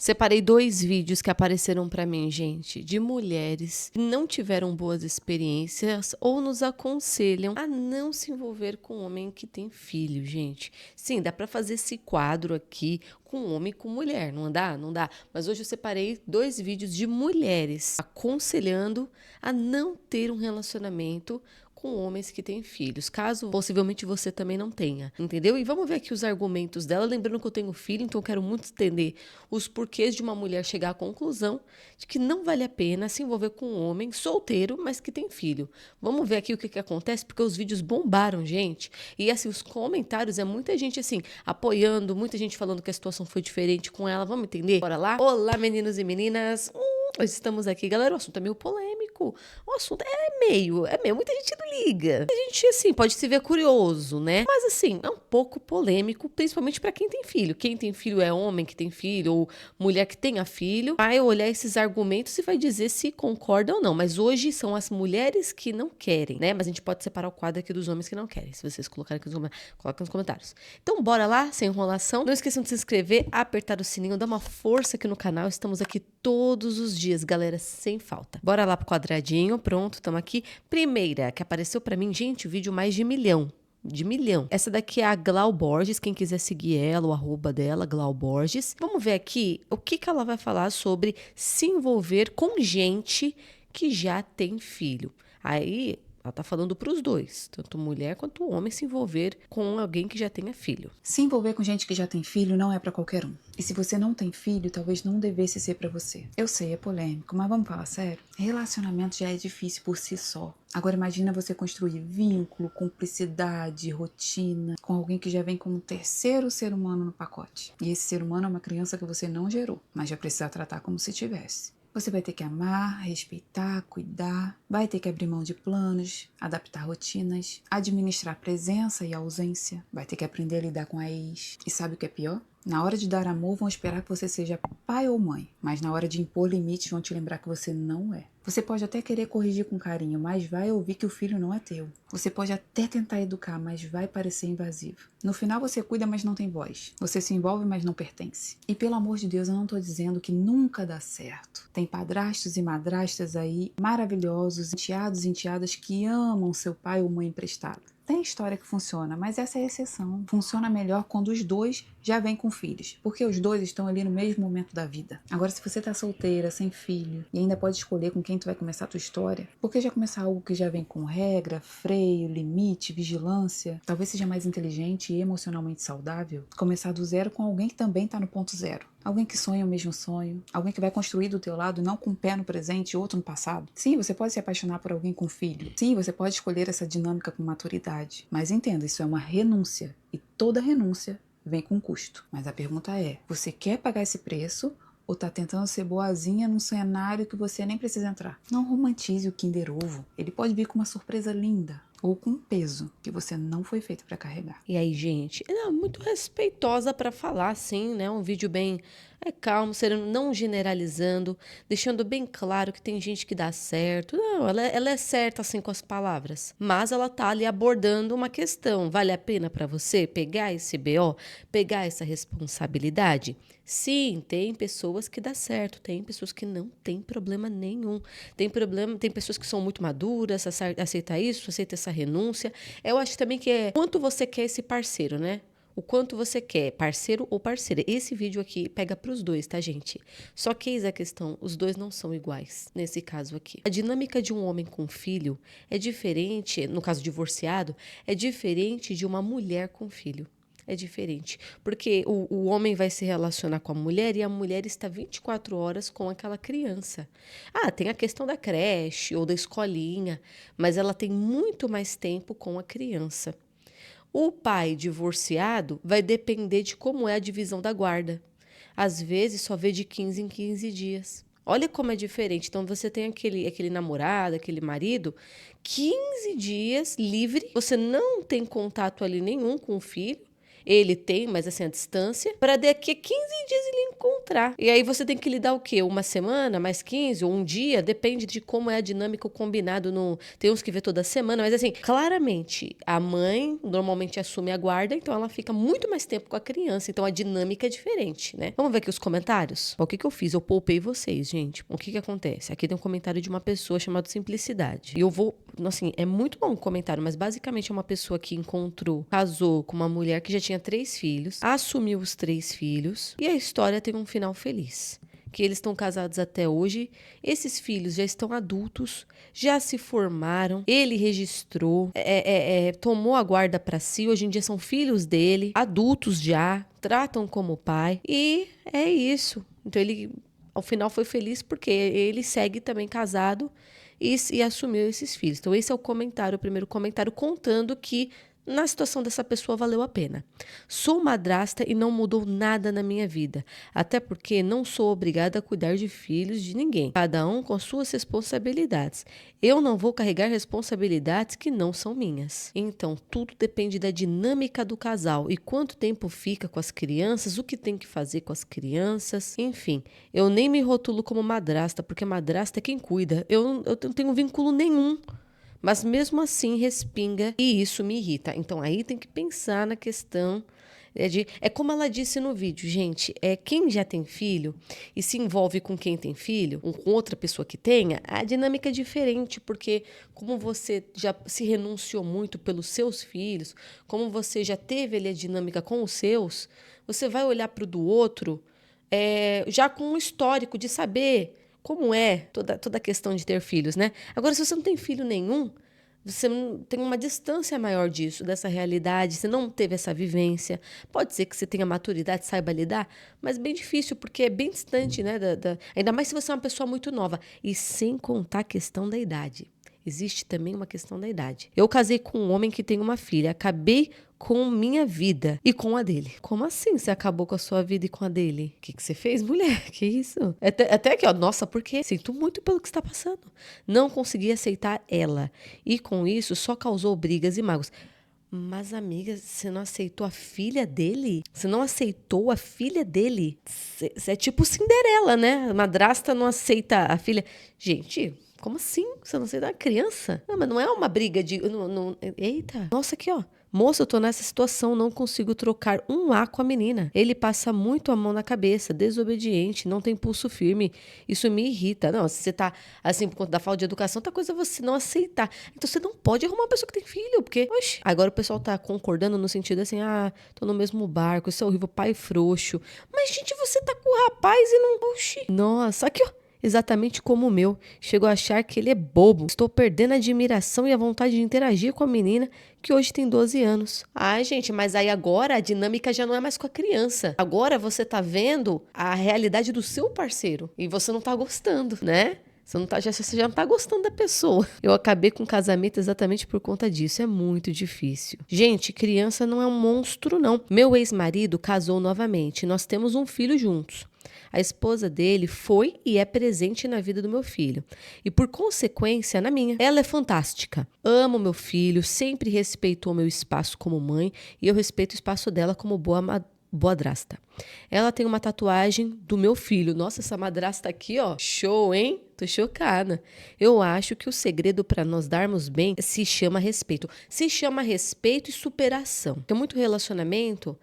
Separei 2 vídeos que apareceram pra mim, gente, de mulheres que não tiveram boas experiências ou nos aconselham a não se envolver com homem que tem filho, gente. Sim, dá pra fazer esse quadro aqui com homem e com mulher, não dá? Não dá. Mas hoje eu separei 2 vídeos de mulheres aconselhando a não ter um relacionamento com homens que têm filhos, caso possivelmente você também não tenha, entendeu? E vamos ver aqui os argumentos dela, lembrando que eu tenho filho, então eu quero muito entender os porquês de uma mulher chegar à conclusão de que não vale a pena se envolver com um homem solteiro, mas que tem filho. Vamos ver aqui o que acontece, porque os vídeos bombaram, gente. E assim, os comentários, é muita gente assim, apoiando, muita gente falando que a situação foi diferente com ela. Vamos entender? Bora lá? Olá, meninos e meninas. Hoje estamos aqui, galera. O assunto é meio polêmico. O assunto é meio. Muita gente não liga. A gente, assim, pode se ver curioso, né? Mas, assim, é um pouco polêmico, principalmente pra quem tem filho. Quem tem filho é homem que tem filho ou mulher que tenha filho. Vai olhar esses argumentos e vai dizer se concorda ou não. Mas hoje são as mulheres que não querem, né? Mas a gente pode separar o quadro aqui dos homens que não querem. Se vocês colocarem aqui coloquem nos comentários. Então, bora lá, sem enrolação. Não esqueçam de se inscrever, apertar o sininho, dar uma força aqui no canal. Estamos aqui todos os dias, galera, sem falta. Bora lá pro quadradinho, pronto, estamos aqui. Primeira, que apareceu pra mim, gente, o vídeo mais de milhão. De milhão. Essa daqui é a Glau Borges, quem quiser seguir ela, o arroba dela, Glau Borges. Vamos ver aqui o que ela vai falar sobre se envolver com gente que já tem filho. Aí, ela tá falando pros dois, tanto mulher quanto homem, se envolver com alguém que já tenha filho. Se envolver com gente que já tem filho não é pra qualquer um. E se você não tem filho, talvez não devesse ser pra você. Eu sei, é polêmico, mas vamos falar sério? Relacionamento já é difícil por si só. Agora imagina você construir vínculo, cumplicidade, rotina com alguém que já vem como um terceiro ser humano no pacote. E esse ser humano é uma criança que você não gerou, mas já precisa tratar como se tivesse. Você vai ter que amar, respeitar, cuidar, vai ter que abrir mão de planos, adaptar rotinas, administrar presença e ausência, vai ter que aprender a lidar com a ex. E sabe o que é pior? Na hora de dar amor, vão esperar que você seja pai ou mãe, mas na hora de impor limites, vão te lembrar que você não é. Você pode até querer corrigir com carinho, mas vai ouvir que o filho não é teu. Você pode até tentar educar, mas vai parecer invasivo. No final você cuida, mas não tem voz. Você se envolve, mas não pertence. E pelo amor de Deus, eu não tô dizendo que nunca dá certo. Tem padrastos e madrastas aí maravilhosos, enteados e enteadas que amam seu pai ou mãe emprestado. Tem história que funciona, mas essa é a exceção. Funciona melhor quando os dois já vêm com filhos, porque os dois estão ali no mesmo momento da vida. Agora, se você tá solteira, sem filho, e ainda pode escolher com quem tu vai começar a tua história, por que já começar algo que já vem com regra, freio, limite, vigilância? Talvez seja mais inteligente e emocionalmente saudável começar do zero com alguém que também tá no ponto zero. Alguém que sonha o mesmo sonho, alguém que vai construir do teu lado não com um pé no presente e outro no passado. Sim, você pode se apaixonar por alguém com filho. Sim, você pode escolher essa dinâmica com maturidade. Mas entenda, isso é uma renúncia. E toda renúncia vem com custo. Mas a pergunta é, você quer pagar esse preço ou tá tentando ser boazinha num cenário que você nem precisa entrar? Não romantize o Kinder Ovo. Ele pode vir com uma surpresa linda. Ou com um peso que você não foi feito para carregar. E aí, gente, ela é muito respeitosa pra falar, assim, né? Um vídeo bem calmo, não generalizando, deixando bem claro que tem gente que dá certo. Não, ela é certa, assim, com as palavras. Mas ela tá ali abordando uma questão. Vale a pena pra você pegar esse BO, pegar essa responsabilidade? Sim, tem pessoas que dá certo, tem pessoas que não tem problema nenhum. Tem pessoas que são muito maduras, aceita isso, aceita essa renúncia. Eu acho também que é quanto você quer esse parceiro, né? O quanto você quer, parceiro ou parceira. Esse vídeo aqui pega pros dois, tá, gente? Só que eis a questão, os dois não são iguais, nesse caso aqui. A dinâmica de um homem com filho é diferente, no caso divorciado, é diferente de uma mulher com filho. É diferente, porque o homem vai se relacionar com a mulher e a mulher está 24 horas com aquela criança. Ah, tem a questão da creche ou da escolinha, mas ela tem muito mais tempo com a criança. O pai divorciado vai depender de como é a divisão da guarda. Às vezes só vê de 15 em 15 dias. Olha como é diferente. Então você tem aquele namorado, aquele marido, 15 dias livre, você não tem contato ali nenhum com o filho. Ele tem, mas assim, a distância, para daqui a 15 dias ele encontrar. E aí você tem que lidar o quê? Uma semana, mais 15, ou um dia, depende de como é a dinâmica, o combinado no... Tem uns que vê toda semana, mas assim, claramente, a mãe normalmente assume a guarda, então ela fica muito mais tempo com a criança, então a dinâmica é diferente, né? Vamos ver aqui os comentários? O que eu fiz? Eu poupei vocês, gente. O que acontece? Aqui tem um comentário de uma pessoa chamada Simplicidade. E eu vou... Assim, é muito bom o comentário, mas basicamente é uma pessoa que encontrou, casou com uma mulher que já tinha 3 filhos, assumiu os 3 filhos, e a história tem um final feliz. Que eles estão casados até hoje, esses filhos já estão adultos, já se formaram, ele registrou, tomou a guarda para si, hoje em dia são filhos dele, adultos já, tratam como pai, e é isso. Então ele, ao final, foi feliz porque ele segue também casado e assumiu esses filhos. Então esse é o comentário, o primeiro comentário, contando que na situação dessa pessoa valeu a pena. Sou madrasta e não mudou nada na minha vida. Até porque não sou obrigada a cuidar de filhos de ninguém. Cada um com suas responsabilidades. Eu não vou carregar responsabilidades que não são minhas. Então, tudo depende da dinâmica do casal e quanto tempo fica com as crianças, o que tem que fazer com as crianças. Enfim, eu nem me rotulo como madrasta, porque madrasta é quem cuida. Eu não tenho vínculo nenhum. Mas mesmo assim respinga e isso me irrita. Então aí tem que pensar na questão é como ela disse no vídeo, gente, quem já tem filho e se envolve com quem tem filho, com outra pessoa que tenha, a dinâmica é diferente, porque como você já se renunciou muito pelos seus filhos, como você já teve ali a dinâmica com os seus, você vai olhar para o do outro já com um histórico de saber como é toda a questão de ter filhos, né? Agora, se você não tem filho nenhum, você tem uma distância maior disso, dessa realidade, você não teve essa vivência. Pode ser que você tenha maturidade, saiba lidar, mas bem difícil, porque é bem distante, né? Ainda mais se você é uma pessoa muito nova. E sem contar a questão da idade. Existe também uma questão da idade. Eu casei com um homem que tem uma filha, acabei com minha vida e com a dele. Como assim você acabou com a sua vida e com a dele? O que você fez, mulher? Que isso? Até aqui, ó. Nossa, por quê? Sinto muito pelo que está passando. Não consegui aceitar ela. E com isso só causou brigas e mágoas. Mas, amiga, você não aceitou a filha dele? Você não aceitou a filha dele? Você é tipo Cinderela, né? A madrasta não aceita a filha. Gente, como assim? Você não aceita a criança? Não, mas não é uma briga de... Eita. Nossa, aqui, ó. Moça, eu tô nessa situação, não consigo trocar um A com a menina. Ele passa muito a mão na cabeça, desobediente, não tem pulso firme. Isso me irrita. Não, se você tá assim por conta da falta de educação, outra coisa é você não aceitar. Então você não pode arrumar uma pessoa que tem filho, porque... Oxe, agora o pessoal tá concordando no sentido assim, tô no mesmo barco, isso é horrível, pai frouxo. Mas, gente, você tá com o rapaz e não... Oxi. Nossa, aqui, ó. Exatamente como o meu. Chego a achar que ele é bobo. Estou perdendo a admiração e a vontade de interagir com a menina que hoje tem 12 anos. Ai, gente, mas aí agora a dinâmica já não é mais com a criança. Agora você tá vendo a realidade do seu parceiro e você não tá gostando, né? Você já não tá gostando da pessoa. Eu acabei com o casamento exatamente por conta disso. É muito difícil. Gente, criança não é um monstro, não. Meu ex-marido casou novamente. Nós temos um filho juntos. A esposa dele foi e é presente na vida do meu filho. E, por consequência, na minha. Ela é fantástica. Amo meu filho, sempre respeitou meu espaço como mãe e eu respeito o espaço dela como boa madrasta. Ela tem uma tatuagem do meu filho. Nossa, essa madrasta aqui, ó. Show, hein? Tô chocada. Eu acho que o segredo para nós darmos bem se chama respeito. Se chama respeito e superação. Porque muito relacionamento...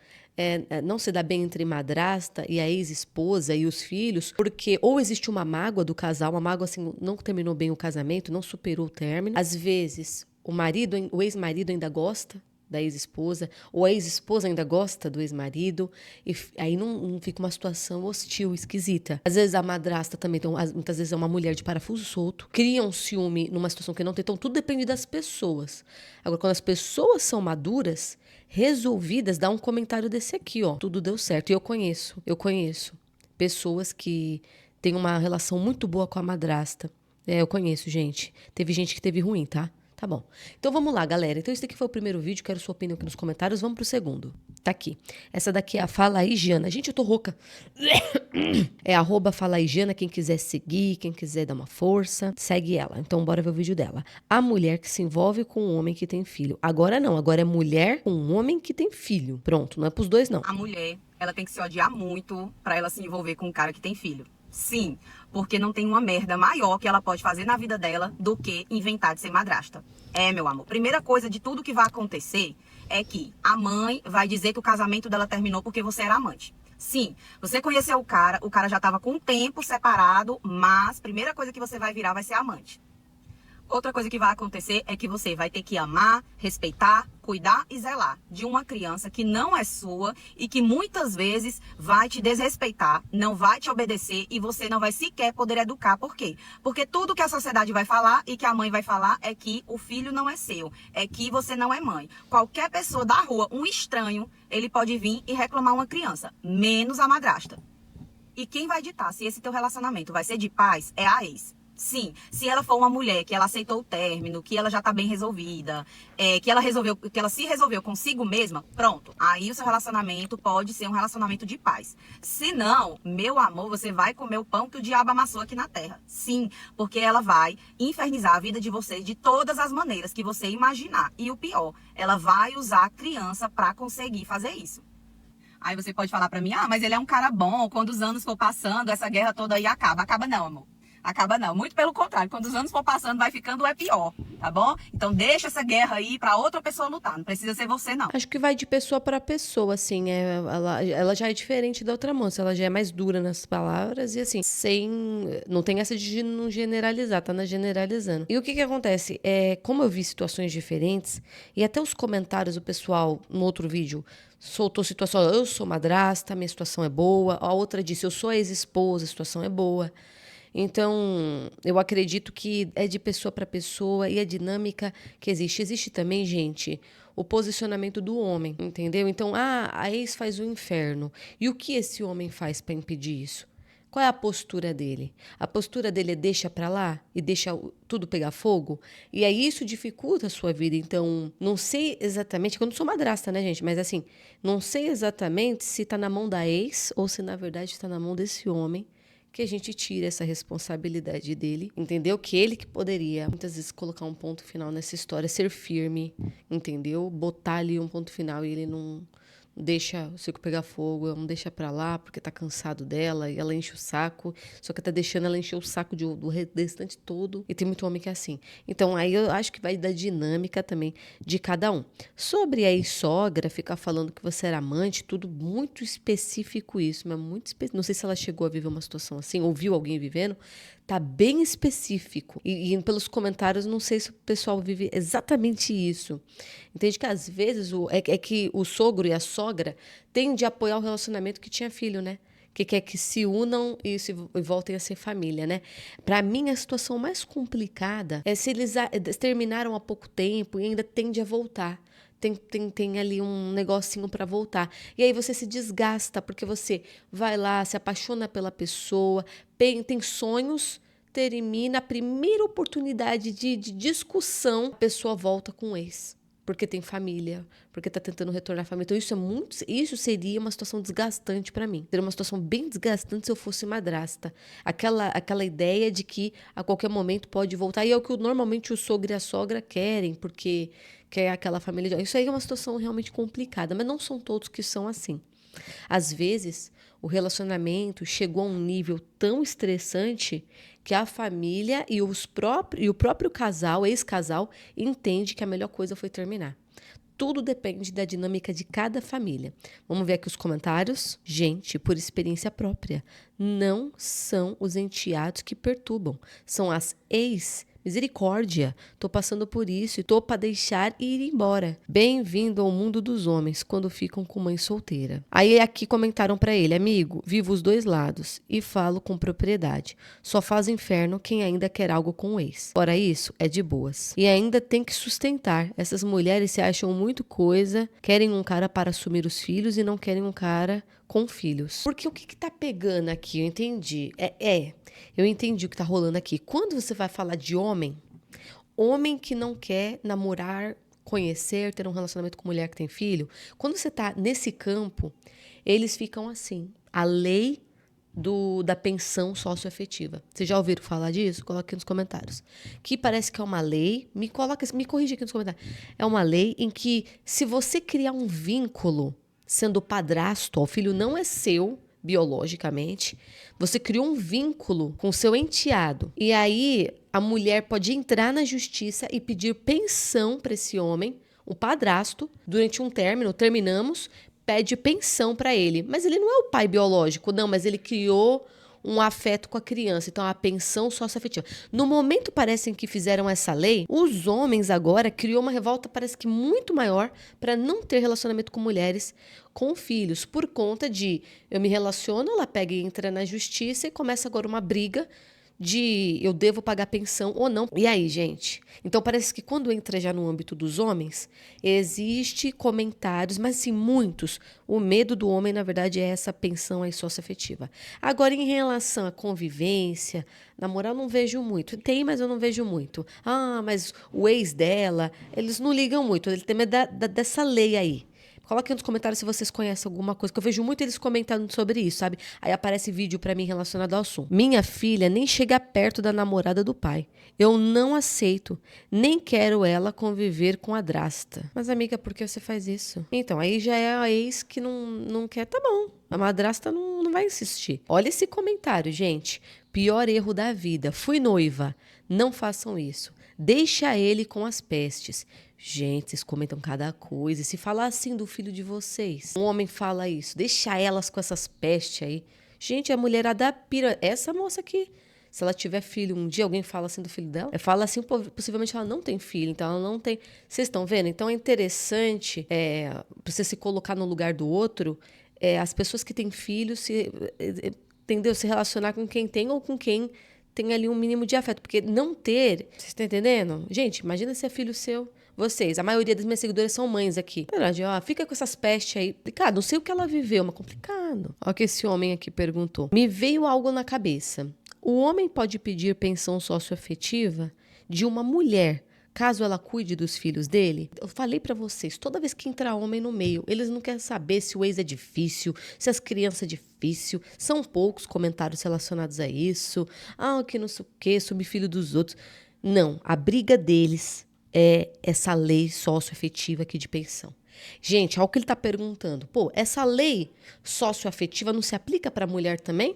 não se dá bem entre madrasta e a ex-esposa e os filhos, porque ou existe uma mágoa do casal, uma mágoa assim, não terminou bem o casamento, não superou o término. Às vezes, o ex-marido ainda gosta da ex-esposa, ou a ex-esposa ainda gosta do ex-marido, e aí não fica uma situação hostil, esquisita. Às vezes a madrasta também, muitas vezes é uma mulher de parafuso solto, cria um ciúme numa situação que não tem, então tudo depende das pessoas. Agora, quando as pessoas são maduras, resolvidas, dá um comentário desse aqui, ó, tudo deu certo. E eu conheço pessoas que têm uma relação muito boa com a madrasta. Eu conheço, gente. Teve gente que teve ruim, tá? Tá bom. Então vamos lá, galera. Então esse aqui foi o primeiro vídeo, quero sua opinião aqui nos comentários. Vamos pro segundo. Tá aqui. Essa daqui é a Fala aí, Jana. Gente, eu tô rouca. É @Fala aí, Jana. Quem quiser seguir, quem quiser dar uma força, segue ela. Então bora ver o vídeo dela. A mulher que se envolve com um homem que tem filho. Agora não, agora é mulher com um homem que tem filho. Pronto, não é pros dois não. A mulher, ela tem que se odiar muito pra ela se envolver com um cara que tem filho. Sim, porque não tem uma merda maior que ela pode fazer na vida dela do que inventar de ser madrasta. É, meu amor. Primeira coisa de tudo que vai acontecer é que a mãe vai dizer que o casamento dela terminou porque você era amante. Sim, você conheceu o cara já estava com um tempo separado, mas a primeira coisa que você vai virar vai ser amante. Outra coisa que vai acontecer é que você vai ter que amar, respeitar, cuidar e zelar de uma criança que não é sua e que muitas vezes vai te desrespeitar, não vai te obedecer e você não vai sequer poder educar. Por quê? Porque tudo que a sociedade vai falar e que a mãe vai falar é que o filho não é seu, é que você não é mãe. Qualquer pessoa da rua, um estranho, ele pode vir e reclamar uma criança, menos a madrasta. E quem vai ditar se esse teu relacionamento vai ser de paz é a ex. Sim, se ela for uma mulher que ela aceitou o término, que ela já tá bem resolvida, que ela se resolveu consigo mesma, pronto. Aí o seu relacionamento pode ser um relacionamento de paz. Se não, meu amor, você vai comer o pão que o diabo amassou aqui na terra. Sim, porque ela vai infernizar a vida de vocês de todas as maneiras que você imaginar. E o pior, ela vai usar a criança pra conseguir fazer isso. Aí você pode falar pra mim, mas ele é um cara bom, quando os anos for passando, essa guerra toda aí acaba. Acaba não, amor. Acaba não, muito pelo contrário, quando os anos for passando vai ficando pior, tá bom? Então deixa essa guerra aí pra outra pessoa lutar, não precisa ser você não. Acho que vai de pessoa para pessoa, assim, ela já é diferente da outra moça, ela já é mais dura nas palavras e assim, não tem essa de não generalizar, tá generalizando. E o que acontece? Como eu vi situações diferentes e até os comentários, o pessoal no outro vídeo soltou situação, eu sou madrasta, minha situação é boa, a outra disse, eu sou ex-esposa, a situação é boa. Então, eu acredito que é de pessoa para pessoa e a dinâmica que existe. Existe também, gente, o posicionamento do homem, entendeu? Então, a ex faz o inferno. E o que esse homem faz para impedir isso? Qual é a postura dele? A postura dele é deixa pra lá e deixa tudo pegar fogo? E aí isso dificulta a sua vida. Então, não sei exatamente, eu não sou madrasta, né, gente? Mas assim, não sei exatamente se tá na mão da ex ou se na verdade está na mão desse homem, que a gente tira essa responsabilidade dele, entendeu? Que ele que poderia, muitas vezes, colocar um ponto final nessa história, ser firme, entendeu? Botar ali um ponto final e ele não deixa o circo pegar fogo, não deixa pra lá porque tá cansado dela e ela enche o saco, só que tá deixando ela encher o saco do restante todo e tem muito homem que é assim. Então aí eu acho que vai da dinâmica também de cada um. Sobre a ex-sogra ficar falando que você era amante, tudo muito específico isso, mas muito específico. Não sei se ela chegou a viver uma situação assim, ou viu alguém vivendo, tá bem específico. E pelos comentários, não sei se o pessoal vive exatamente isso. Entende que às vezes é que o sogro e a sogra têm de apoiar o relacionamento que tinha filho, né? Que quer que se unam e voltem a ser família, né? Para mim, a situação mais complicada é se eles terminaram há pouco tempo e ainda tende a voltar. Tem ali um negocinho para voltar. E aí você se desgasta, porque você vai lá, se apaixona pela pessoa, tem sonhos, termina a primeira oportunidade de discussão, a pessoa volta com o ex. Porque tem família, porque tá tentando retornar à família. Então isso seria uma situação desgastante para mim. Seria uma situação bem desgastante se eu fosse madrasta. Aquela ideia de que a qualquer momento pode voltar. E é o que normalmente o sogro e a sogra querem, porque quer aquela família. Isso aí é uma situação realmente complicada, mas não são todos que são assim. Às vezes, o relacionamento chegou a um nível tão estressante que a família e o próprio casal, ex-casal, entende que a melhor coisa foi terminar. Tudo depende da dinâmica de cada família. Vamos ver aqui os comentários. Gente, por experiência própria, não são os enteados que perturbam, são as ex. Misericórdia, tô passando por isso e tô para deixar e ir embora. Bem-vindo ao mundo dos homens quando ficam com mãe solteira. Aí aqui comentaram para ele, amigo, vivo os dois lados e falo com propriedade. Só faz inferno quem ainda quer algo com o ex. Fora isso, é de boas. E ainda tem que sustentar. Essas mulheres se acham muito coisa, querem um cara para assumir os filhos e não querem um cara com filhos. Porque o que tá pegando aqui? Eu entendi. Eu entendi o que tá rolando aqui. Quando você vai falar de homem, homem que não quer namorar, conhecer, ter um relacionamento com mulher que tem filho, quando você tá nesse campo, eles ficam assim. A lei da pensão socioafetiva. Vocês já ouviram falar disso? Coloque aqui nos comentários. Que parece que é uma lei, me corrija aqui nos comentários. É uma lei em que, se você criar um vínculo sendo padrasto, o filho não é seu biologicamente, você criou um vínculo com seu enteado. E aí a mulher pode entrar na justiça e pedir pensão para esse homem, o padrasto, durante um término, terminamos, pede pensão para ele. Mas ele não é o pai biológico, não, mas ele criou um afeto com a criança. Então, a pensão socioafetiva. No momento, parece que fizeram essa lei, os homens agora criou uma revolta, parece que muito maior, para não ter relacionamento com mulheres com filhos. Por conta de, eu me relaciono, ela pega e entra na justiça e começa agora uma briga de eu devo pagar pensão ou não. E aí, gente? Então parece que quando entra já no âmbito dos homens, existe comentários, mas sim, muitos. O medo do homem, na verdade, é essa pensão aí socioafetiva. Agora, em relação à convivência, namorar eu não vejo muito. Tem, mas eu não vejo muito. Ah, mas o ex dela, eles não ligam muito. Ele tem medo dessa lei aí. Coloquem nos comentários se vocês conhecem alguma coisa, que eu vejo muito eles comentando sobre isso, sabe? Aí aparece vídeo pra mim relacionado ao assunto. Minha filha nem chega perto da namorada do pai. Eu não aceito, nem quero ela conviver com a madrasta. Mas, amiga, por que você faz isso? Então, aí já é a ex que não quer, tá bom. A madrasta não vai insistir. Olha esse comentário, gente. Pior erro da vida. Fui noiva. Não façam isso. Deixa ele com as pestes. Gente, vocês comentam cada coisa. E se falar assim do filho de vocês, um homem fala isso, deixa elas com essas pestes aí. Gente, a mulherada pira. Essa moça aqui, se ela tiver filho, um dia alguém fala assim do filho dela, fala assim, possivelmente ela não tem filho, então ela não tem. Vocês estão vendo? Então é interessante pra você se colocar no lugar do outro, as pessoas que têm filhos, entendeu? Se relacionar com quem tem ou com quem tem ali um mínimo de afeto. Porque não ter, vocês estão entendendo? Gente, imagina se é filho seu. Vocês, a maioria das minhas seguidoras são mães aqui. Verdade, ó, fica com essas pestes aí. Complicado, não sei o que ela viveu, mas complicado. Olha o que esse homem aqui perguntou. Me veio algo na cabeça. O homem pode pedir pensão socioafetiva de uma mulher, caso ela cuide dos filhos dele? Eu falei pra vocês, toda vez que entra homem no meio, eles não querem saber se o ex é difícil, se as crianças é difícil. São poucos comentários relacionados a isso. Ah, que não sei o que, sobre filho dos outros. Não, a briga deles é essa lei socioafetiva aqui de pensão. Gente, olha o que ele está perguntando. Pô, essa lei socioafetiva não se aplica para a mulher também?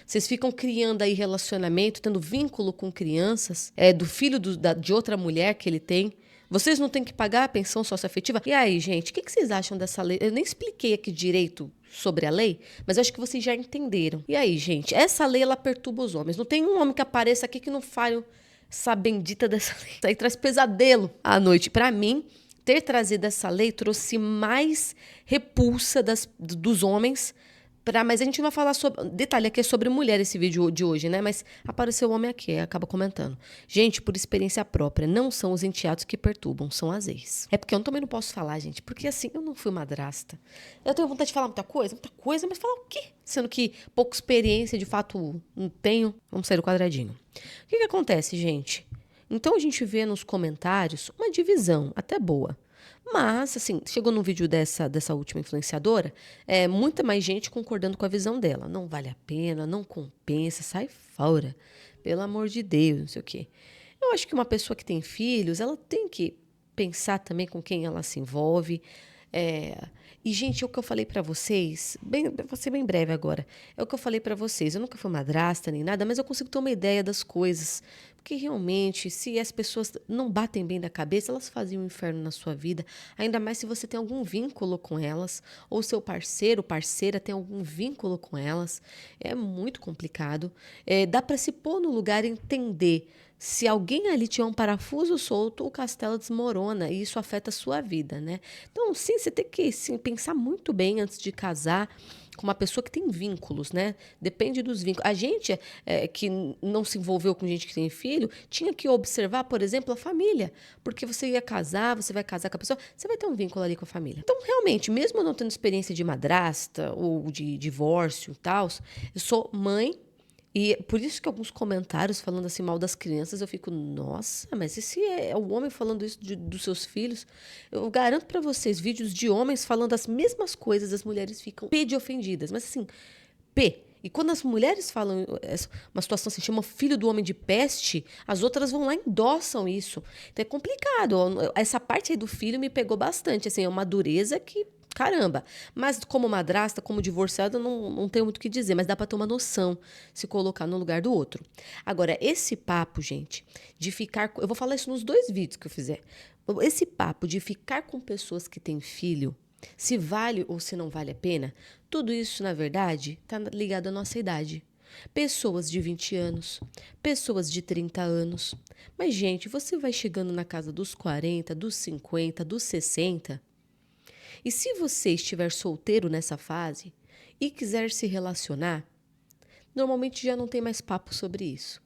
Vocês ficam criando aí relacionamento, tendo vínculo com crianças, do filho de outra mulher que ele tem. Vocês não têm que pagar a pensão socioafetiva? E aí, gente, o que vocês acham dessa lei? Eu nem expliquei aqui direito sobre a lei, mas eu acho que vocês já entenderam. E aí, gente, essa lei, ela perturba os homens. Não tem um homem que apareça aqui que não fale essa bendita dessa lei. Isso aí traz pesadelo à noite. Para mim, ter trazido essa lei trouxe mais repulsa dos homens. Mas a gente não vai falar sobre... Detalhe, aqui é sobre mulher esse vídeo de hoje, né? Mas apareceu o homem aqui, acaba comentando. Gente, por experiência própria, não são os enteados que perturbam, são as ex. É porque eu também não posso falar, gente, porque assim, eu não fui madrasta. Eu tenho vontade de falar muita coisa, mas falar o quê? Sendo que pouca experiência, de fato, não tenho. Vamos sair do quadradinho. O que acontece, gente? Então a gente vê nos comentários uma divisão, até boa. Mas, assim, chegou num vídeo dessa última influenciadora, muita mais gente concordando com a visão dela. Não vale a pena, não compensa, sai fora. Pelo amor de Deus, não sei o quê. Eu acho que uma pessoa que tem filhos, ela tem que pensar também com quem ela se envolve. E, gente, o que eu falei pra vocês, vou ser bem breve agora, é o que eu falei pra vocês. Eu nunca fui madrasta nem nada, mas eu consigo ter uma ideia das coisas. Porque realmente, se as pessoas não batem bem da cabeça, elas fazem um inferno na sua vida. Ainda mais se você tem algum vínculo com elas, ou seu parceiro, parceira tem algum vínculo com elas. É muito complicado. Dá pra se pôr no lugar e entender. Se alguém ali tiver um parafuso solto, o castelo desmorona e isso afeta a sua vida, né? Então, sim, você tem que pensar muito bem antes de casar com uma pessoa que tem vínculos, né? Depende dos vínculos. A gente que não se envolveu com gente que tem filho, tinha que observar, por exemplo, a família. Porque você ia casar, você vai casar com a pessoa, você vai ter um vínculo ali com a família. Então, realmente, mesmo eu não tendo experiência de madrasta ou de divórcio e tal, eu sou mãe E por isso que alguns comentários falando assim mal das crianças, eu fico, nossa, mas esse é o homem falando isso dos seus filhos? Eu garanto pra vocês, vídeos de homens falando as mesmas coisas, as mulheres ficam pé de ofendidas. Mas assim, P. E quando as mulheres falam uma situação assim, chama filho do homem de peste, as outras vão lá e endossam isso. Então é complicado. Essa parte aí do filho me pegou bastante. Assim, é uma dureza que, caramba. Mas como madrasta, como divorciada, não tenho muito o que dizer. Mas dá pra ter uma noção, se colocar no lugar do outro. Agora, esse papo, gente, de ficar... Eu vou falar isso nos 2 vídeos que eu fizer. Esse papo de ficar com pessoas que têm filho, se vale ou se não vale a pena, tudo isso, na verdade, está ligado à nossa idade. Pessoas de 20 anos, pessoas de 30 anos. Mas, gente, você vai chegando na casa dos 40, dos 50, dos 60. E se você estiver solteiro nessa fase e quiser se relacionar, normalmente já não tem mais papo sobre isso.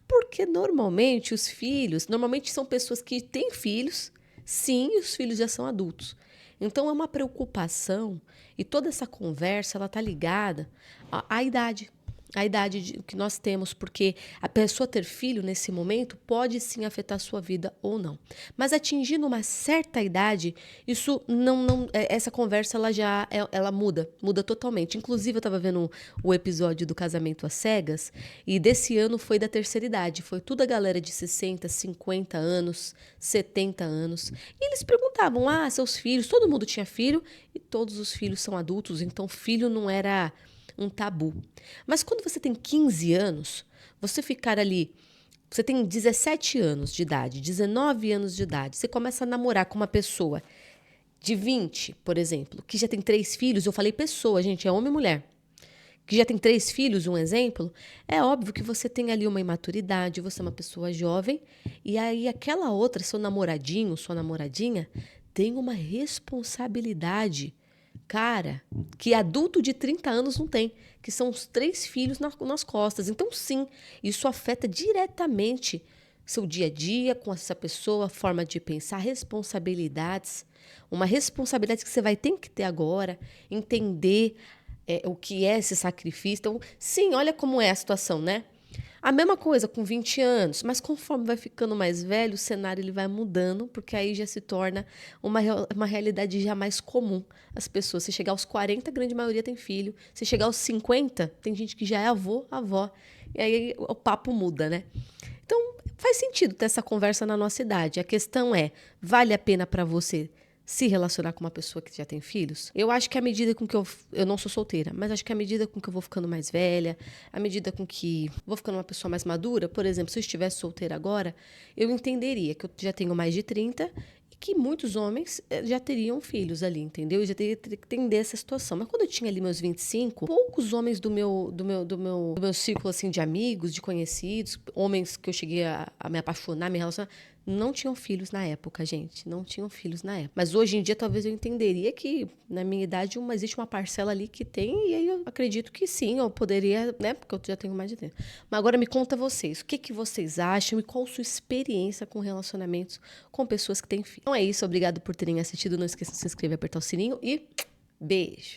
Porque normalmente os filhos, normalmente são pessoas que têm filhos, sim, e os filhos já são adultos. Então é uma preocupação e toda essa conversa ela está ligada à idade. A idade que nós temos, porque a pessoa ter filho nesse momento pode sim afetar a sua vida ou não. Mas atingindo uma certa idade, isso essa conversa ela muda totalmente. Inclusive eu estava vendo o episódio do Casamento às Cegas e desse ano foi da terceira idade, foi toda a galera de 60, 50 anos, 70 anos. E eles perguntavam: seus filhos, todo mundo tinha filho e todos os filhos são adultos, então filho não era um tabu. Mas quando você tem 15 anos, você ficar ali, você tem 17 anos de idade, 19 anos de idade, você começa a namorar com uma pessoa de 20, por exemplo, que já tem 3 filhos, eu falei pessoa, gente, é homem e mulher, que já tem 3 filhos, um exemplo, é óbvio que você tem ali uma imaturidade, você é uma pessoa jovem, e aí aquela outra, seu namoradinho, sua namoradinha, tem uma responsabilidade, cara, que adulto de 30 anos não tem, que são os 3 filhos nas costas. Então, sim, isso afeta diretamente seu dia a dia com essa pessoa, forma de pensar, responsabilidades. Uma responsabilidade que você vai ter que ter agora, entender o que é esse sacrifício. Então, sim, olha como é a situação, né? A mesma coisa com 20 anos, mas conforme vai ficando mais velho, o cenário ele vai mudando, porque aí já se torna uma realidade já mais comum. As pessoas, se chegar aos 40, a grande maioria tem filho. Se chegar aos 50, tem gente que já é avó. E aí o papo muda, né? Então, faz sentido ter essa conversa na nossa idade. A questão é, vale a pena para você se relacionar com uma pessoa que já tem filhos? Eu acho que à medida com que eu não sou solteira, mas acho que à medida com que eu vou ficando mais velha, à medida com que vou ficando uma pessoa mais madura, por exemplo, se eu estivesse solteira agora, eu entenderia que eu já tenho mais de 30 e que muitos homens já teriam filhos ali, entendeu? Eu já teria que entender essa situação. Mas quando eu tinha ali meus 25, poucos homens do meu círculo assim, de amigos, de conhecidos, homens que eu cheguei a me apaixonar, me relacionar, não tinham filhos na época, gente. Não tinham filhos na época. Mas hoje em dia, talvez eu entenderia que, na minha idade, existe uma parcela ali que tem, e aí eu acredito que sim, eu poderia, né? Porque eu já tenho mais de 30. Mas agora me conta vocês, o que vocês acham e qual a sua experiência com relacionamentos com pessoas que têm filhos? Então é isso, obrigado por terem assistido. Não esqueça de se inscrever, apertar o sininho e beijo!